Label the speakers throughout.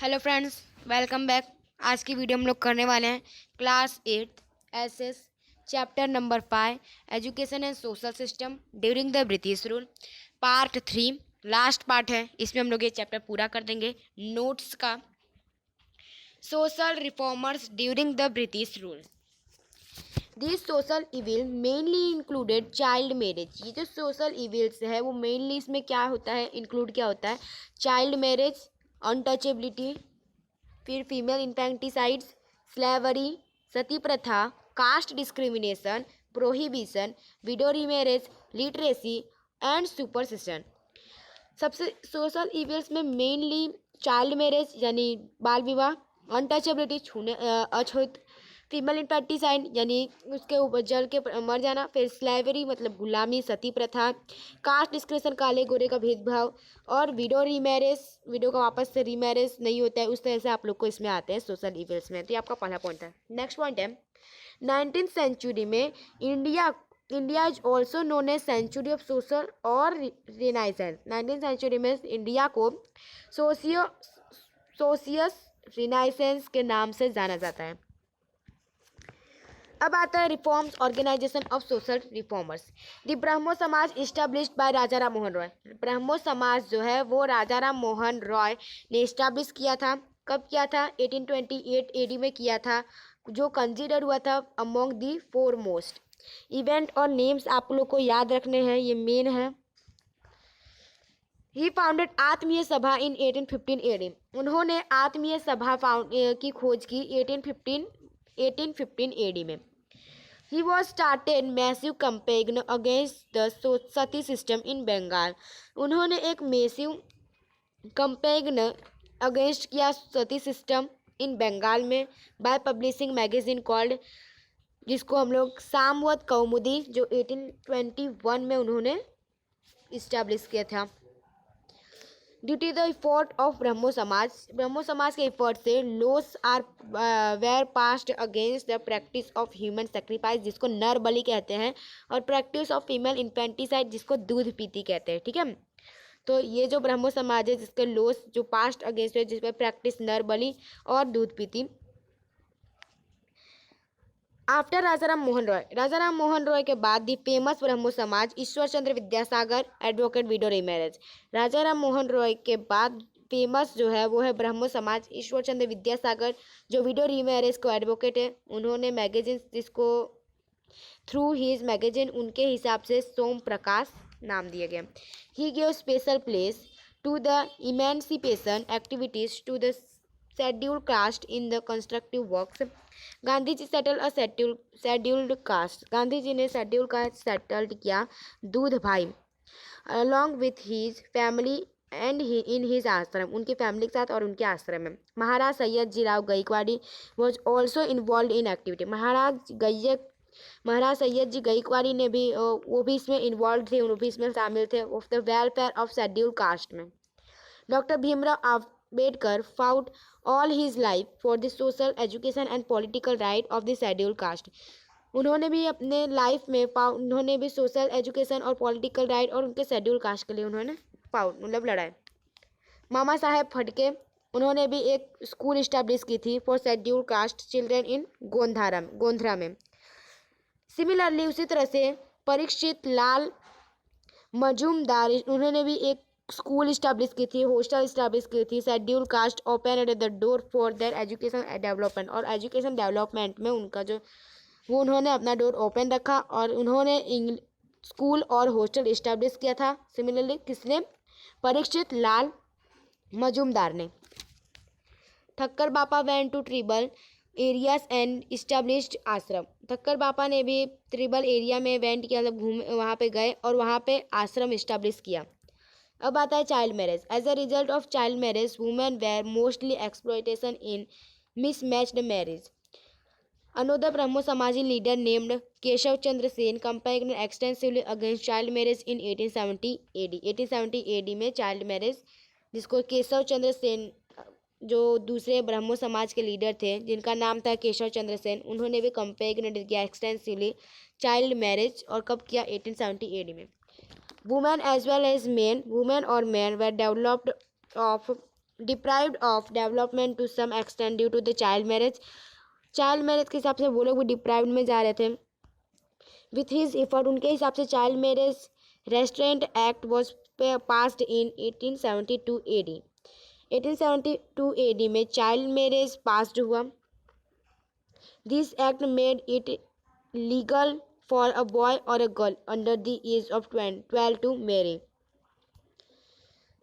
Speaker 1: Hello friends, welcome back. आज की video हम लोग करने वाले हैं class 8 SS chapter number 5 education and social system during the British rule part 3। Last part है, इसमें हम लोग ये चैप्टर पूरा कर देंगे। नोट्स का social reformers during the British rule. This social evil mainly included child marriage. ये जो सोशल इविल्स है वो मेनली इसमें क्या होता है, इंक्लूड क्या होता है? चाइल्ड मैरिज, अनटचेबिलिटी, फिर फीमेल इन्फेंटिसाइड्स, स्लेवरी, सती प्रथा, caste discrimination, prohibition, window remarriage, literacy and superstition. सबसे सोशल इविल्स में मेनली चाइल्ड मैरिज यानी बाल विवाह, अनटचेबिलिटी छूने अछूत, फीमेल इन्फेंटिसाइड यानी उसके ऊपर जल के मर जाना, फिर स्लेवरी मतलब गुलामी, सती प्रथा, कास्ट डिस्क्रिमिनेशन काले गोरे का भेदभाव, और विडो रीमैरेज, विडो का वापस से रीमैरेज नहीं होता है। उस तरह से आप लोग को इसमें आते हैं सोशल इविल्स में। तो ये आपका पहला पॉइंट है। नेक्स्ट पॉइंट है 19th सेंचुरी में India is also known as century of social और रिनाइसेंस। 19th सेंचुरी में इंडिया को सोशियस रिनाइसेंस के नाम से जाना जाता है। अब आता है reforms organisation of social reformers. The Brahmo Samaj established by Raja Ram Mohan Roy. Brahmo Samaj जो है वो राजा राम मोहन रॉय ने इस्टेब्लिश किया था। कब किया था? 1828 एडी में किया था, जो कंसिडर हुआ था अमोंग दी फोर मोस्ट। इवेंट और नेम्स आप लोग को याद रखने हैं, ये मेन है। ही फाउंडेड आत्मीय सभा इन 1815 एडी। उन्होंने आत्मीय सभा की खोज की 1815 एडी में। He was started massive campaign against the sati system in Bengal. उन्होंने एक मैसिव कैंपेन अगेंस्ट किया सती सिस्टम इन बंगाल में बाय पब्लिशिंग मैगजीन कॉल्ड, जिसको हम लोग सामवत कौमुदी, जो 1821 में उन्होंने इस्टेब्लिश किया था। Due to the effort of Brahmo Samaj के इफर्ट से laws are were passed against the practice of human sacrifice, जिसको नर बलि कहते हैं, और प्रैक्टिस ऑफ फीमेल इन्फेंटिसाइड, जिसको दूध पीती कहते हैं। ठीक है, तो ये जो ब्रह्मो समाज है जिसके लॉस जो पास्ट अगेंस्ट है, जिसमें प्रैक्टिस नर बलि और दूध पीती। आफ्टर राजा राम मोहन रॉय के बाद दी फेमस ब्रह्मो समाज ईश्वर Chandra Vidyasagar advocate window remarriage. राजा राम मोहन रॉय के बाद फेमस जो है वो है ब्रह्मो समाज ईश्वर चंद्र विद्यासागर, जो विडो रीमैरेज को एडवोकेट है। उन्होंने मैगजीन, जिसको थ्रू हीज मैगजीन उनके हिसाब से सोम प्रकाश नाम दिया गया। He give special place to the emancipation activities to the scheduled caste in the constructive works. Gandhi ji settle a scheduled caste. Gandhi ji ने शेड्यूल कास्ट सेटल्ड किया Dudh Bhai along with his family and in his ashram, उनकी family के साथ और उनके आश्रम में। महाराज सैयद जी Rao Gaikwadi was also involve in activity. Maharaj सैयद जी गायकवाड़ी ने भी वो भी इसमें इन्वॉल्व थे, वो भी इसमें शामिल थे of the welfare of scheduled caste में। Doctor Bhimrao Ambedkar fought all his life for the social education and political right of the schedule caste. उन्होंने भी अपने लाइफ में उन्होंने भी सोशल एजुकेशन और पॉलिटिकल राइट और उनके शेड्यूल कास्ट के लिए उन्होंने फाउट मतलब लड़ाई। मामा साहेब फटके, उन्होंने भी एक स्कूल इस्टेब्लिश की थी for schedule caste children in Godhra में। सिमिलरली उसी तरह से परीक्षित लाल मजूमदार, उन्होंने भी एक स्कूल इस्टेब्लिश की थी, हॉस्टल इस्टेब्लिश की थी। Schedule caste open at the door for their education development, और एजुकेशन डेवलपमेंट में उनका जो वो उन्होंने अपना डोर ओपन रखा और उन्होंने स्कूल और हॉस्टल इस्टेब्लिश किया था। सिमिलरली किसने? परीक्षित लाल मजूमदार ने। Thakkar Bapa went to tribal areas and established ashram. Thakkar बापा ने भी ट्रिबल एरिया में वेंट किया, मतलब घूमे, वहाँ पे गए और वहाँ पे आश्रम इस्टेब्लिश किया। अब आता है child marriage. As a result of child marriage women were mostly exploitation in mismatched marriage. Another Brahmo समाजी leader named Keshav Chandra Sen campaigned extensively against child marriage in 1870 AD. 1870 AD में चाइल्ड मैरिज, जिसको केशव चंद्र सेन, जो दूसरे ब्रह्मो समाज के लीडर थे जिनका नाम था केशव चंद्र सेन, उन्होंने भी कैंपेन किया एक्सटेंसिवली चाइल्ड मैरिज। और कब किया? 1870 एडी में। Women as well as men, women और man were developed of deprived of development to some extend due to the child marriage के हिसाब से वो लोग भी डिप्राइव्ड में जा रहे थे। विथ हिज एफर्ट उनके हिसाब से child marriage restraint act was passed in 1872 AD। 1872 AD में चाइल्ड मैरिज पास्ड हुआ। This act made it legal for a boy और a girl under the age of 12 to marry.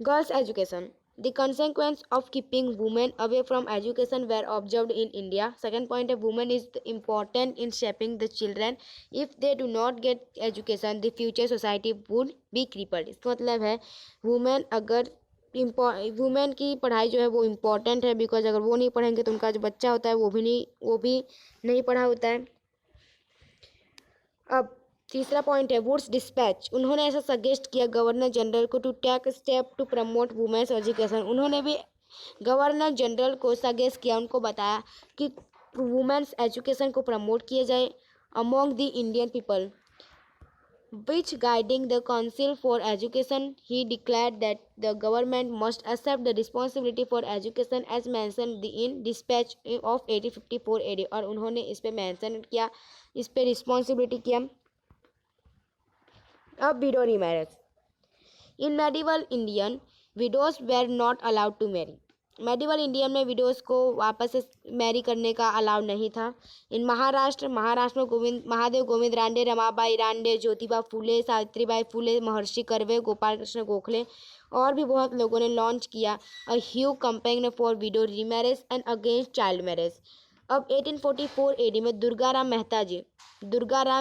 Speaker 1: Girls' education. The consequence of keeping women away from education were observed in India. Second point है women is important in shaping the children. If they do not get education, the future society would be crippled. इसका मतलब है women की पढ़ाई जो है वो important है, बिकॉज अगर वो नहीं पढ़ेंगे तो उनका जो बच्चा होता है वो भी नहीं पढ़ा होता है। अब तीसरा पॉइंट है वुड्स डिस्पैच। उन्होंने ऐसा सजेस्ट किया गवर्नर जनरल को to take step to promote women's education. उन्होंने भी गवर्नर जनरल को सजेस्ट किया, उनको बताया कि वुमेन्स एजुकेशन को प्रमोट किया जाए among the Indian people. Which guiding the council for education he declared that the government must accept the responsibility for education as mention in dispatch of 1854 AD। और उन्होंने इस पर मैंसन किया, इस पर रिस्पॉन्सिबिलिटी किया। अब widow remarriage. In medieval Indian widows were not allowed to marry. Medieval Indian में विडोज को वापस से मैरी करने का अलाउ नहीं था। इन महाराष्ट्र में महादेव गोविंद रांडे, रमाबाई रांडे, ज्योतिबा फूले, सावित्रीबाई फूले, महर्षि कर्वे, गोपाल कृष्ण गोखले और भी बहुत लोगों ने लॉन्च किया a huge campaign for window remarriage and against child marriage. अब 1844 AD में दुर्गाराम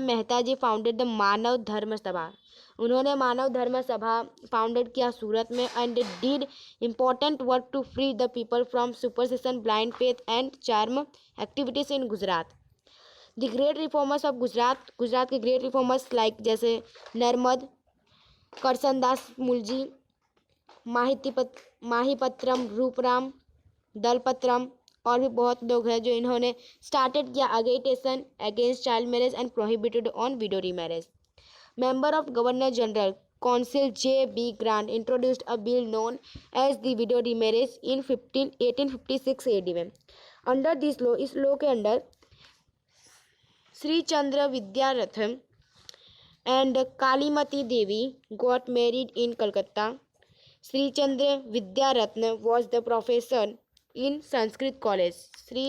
Speaker 1: मेहता जी फाउंडेड द मानव धर्म सभा। उन्होंने मानव धर्म सभा फाउंडेड किया सूरत में and did important work to free the people from superstition, blind faith and charm activities in Gujarat. The great reformers of Gujarat के ग्रेट रिफॉर्मर्स लाइक जैसे नर्मद, करसनदास मुलजी, माहिपत्रम, रूपराम, दलपत्रम और भी बहुत लोग हैं जो इन्होंने स्टार्टेड किया agitation against child marriage and prohibited on widow remarriage. Member of Governor General Council J.B. Grant introduced a bill known as the Widow Remarriage in 1856 AD में। अंडर दिस लॉ, इस लॉ के under Shri Chandra Vidyarathan and Kalimati Devi got married in Calcutta. Shri Chandra Vidyaratna was the professor in Sanskrit college. Shri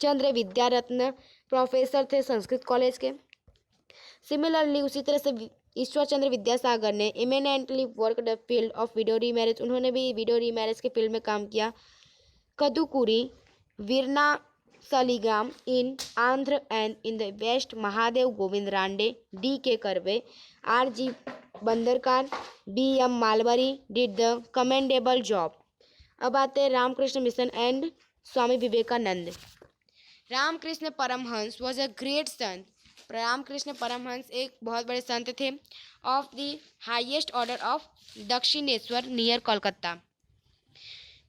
Speaker 1: Chandra Vidyaratna professor थे Sanskrit college के। Similarly उसी तरह से ईश्वर चंद्र विद्यासागर ने eminently work the field of widow remarriage. उन्होंने भी विडो रीमैरेज के फील्ड में काम किया। Kadukuri, Veerana Saligram in Andhra and in the west, Mahadev Govind Ranade, D.K. Karve, R.G. Bhandarkar, B.M. Malabari did the commendable job. अब आते हैं Ramakrishna mission and Swami Vivekananda. Ramakrishna Paramhansa was a great sant. Ramakrishna Paramhansa एक बहुत बड़े संत थे of the highest order of Dakshineswar near Kolkata.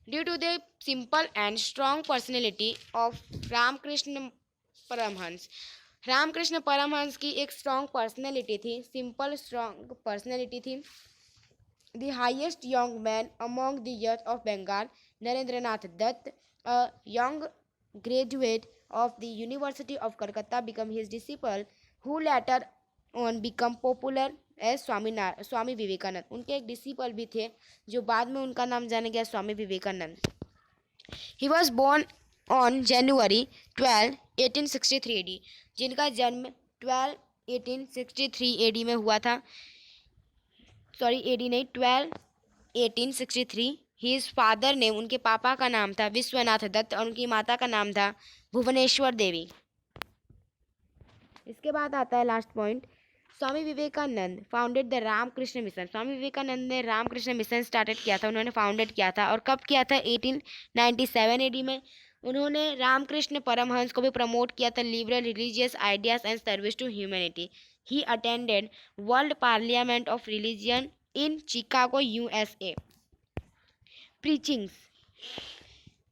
Speaker 1: Due to the simple and strong personality of Ramakrishna Paramahamsa की एक स्ट्रॉन्ग पर्सनैलिटी थी, सिंपल स्ट्रॉन्ग पर्सनैलिटी थी। The highest young man among the youth of Bengal, Narendranath Datta, a young graduate of the University of Calcutta, became his disciple, who later on become popular as Swami Vivekananda. उनके एक disciple भी थे जो बाद में उनका नाम जाना गया Swami Vivekananda. He was born on January 12, 1863 AD, जिनका जन्म 1863 AD में हुआ था। सॉरी AD नहीं, 1863। हिज फादर ने, उनके पापा का नाम था विश्वनाथ दत्त और उनकी माता का नाम था भुवनेश्वर देवी। इसके बाद आता है last point, Swami Vivekananda founded the Ramakrishna mission. Swami Vivekananda ने रामकृष्ण मिशन स्टार्टेड किया था, उन्होंने फाउंडेड किया था और कब किया था? 1897 AD में। उन्होंने रामकृष्ण परमहंस को भी प्रमोट किया था, liberal religious ideas and service to humanity. He attended world parliament of religion in Chicago USA। Preachings.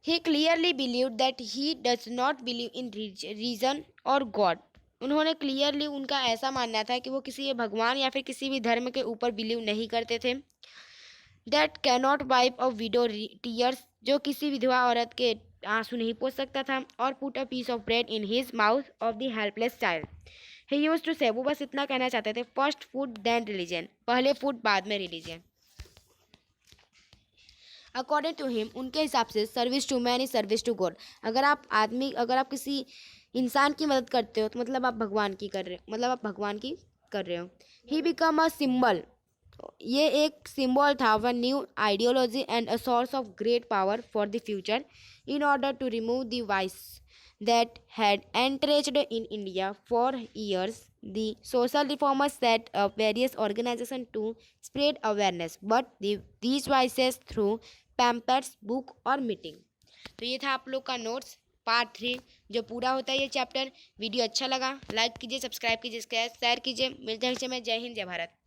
Speaker 1: He clearly believed that he does not believe in reason or God. उन्होंने clearly, उनका ऐसा मानना था कि वो किसी भगवान या फिर किसी भी धर्म के ऊपर बिलीव नहीं करते थे। That cannot wipe a window tears, जो किसी विधवा औरत के आंसू नहीं पोंछ सकता था, और put a piece of bread in his mouth of the helpless child. He used to say, वो बस इतना कहना चाहते थे, फर्स्ट फूड देन रिलीजन, पहले फूड बाद में रिलीजन। अकॉर्डिंग टू हिम, उनके हिसाब से service to man is service to God. अगर आप किसी इंसान की मदद करते हो तो मतलब आप भगवान की कर रहे हो, ही बिकम अ सिंबल, ये एक सिंबल था, one new ideology and a source of great power for the future, in order to remove the vice that had entrenched in India for years. The social reformers set up various organizations to spread awareness, but these voices through pamphlets, book और meeting. तो ये था आप लोग का notes part 3 जो पूरा होता है ये चैप्टर। वीडियो अच्छा लगा लाइक कीजिए, सब्सक्राइब कीजिए, शेयर कीजिए। मिलते हैं जय हिंद जय भारत।